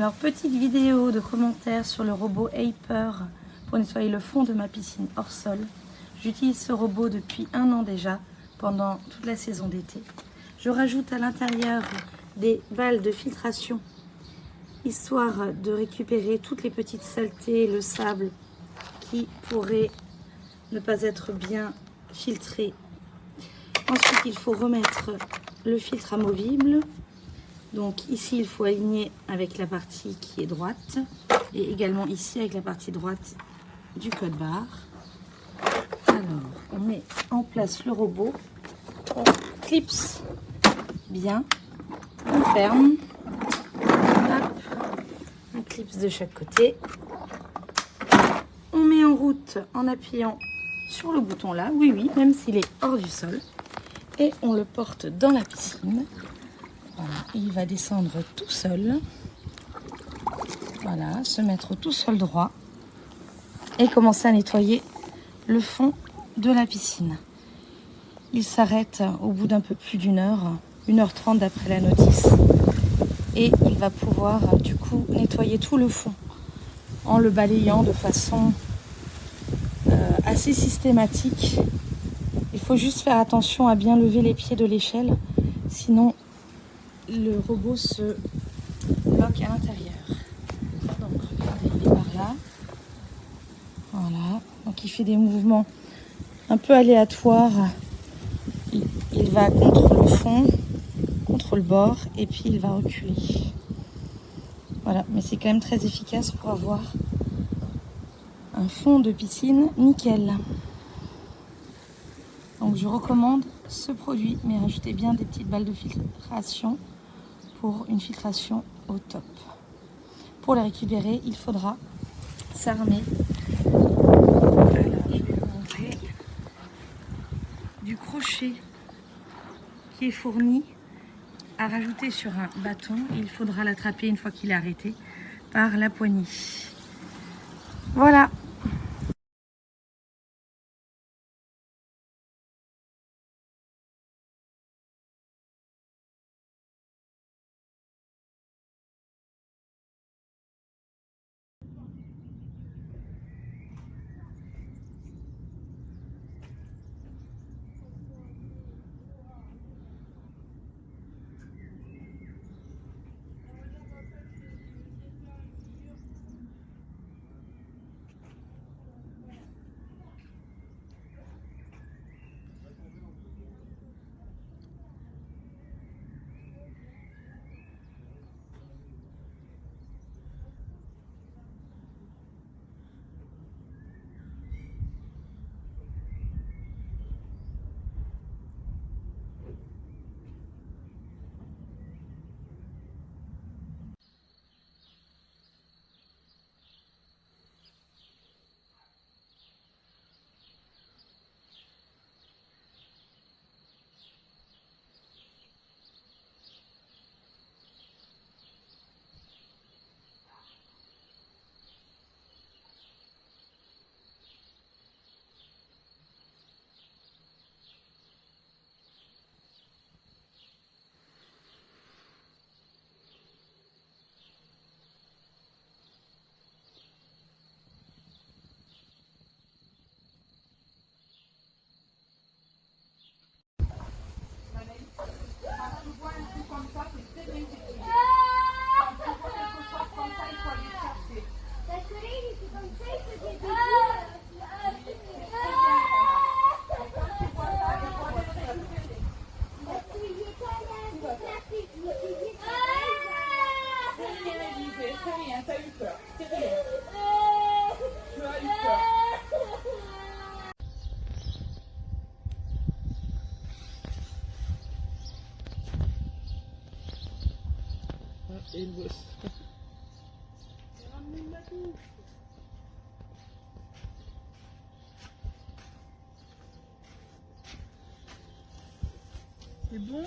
Alors, petite vidéo de commentaires sur le robot Hyper pour nettoyer le fond de ma piscine hors sol. J'utilise ce robot depuis 1 an déjà, pendant toute la saison d'été. Je rajoute à l'intérieur des balles de filtration, histoire de récupérer toutes les petites saletés, le sable qui pourrait ne pas être bien filtré. Ensuite, il faut remettre le filtre amovible. Donc ici, il faut aligner avec la partie qui est droite et également ici avec la partie droite du code barre. Alors, on met en place le robot, on clipse bien, on ferme, hop, on clipse de chaque côté. On met en route en appuyant sur le bouton là, oui, même s'il est hors du sol. Et on le porte dans la piscine. Voilà, il va descendre tout seul. Voilà, se mettre tout seul droit. Et commencer à nettoyer le fond de la piscine. Il s'arrête au bout d'un peu plus d'1 heure, 1h30 d'après la notice. Et il va pouvoir du coup nettoyer tout le fond en le balayant de façon assez systématique. Il faut juste faire attention à bien lever les pieds de l'échelle, sinon le robot se bloque à l'intérieur. Donc regardez, il est par là. Voilà, donc il fait des mouvements un peu aléatoires. Il va contre le fond, contre le bord, et puis il va reculer. Voilà, mais c'est quand même très efficace pour avoir un fond de piscine nickel. Donc je recommande ce produit, mais rajoutez bien des petites balles de filtration pour une filtration au top. Pour les récupérer, il faudra s'armer. Alors, je vais vous montrer du crochet qui est fourni à rajouter sur un bâton. Il faudra l'attraper une fois qu'il est arrêté par la poignée. Voilà. Et le boss. C'est bon?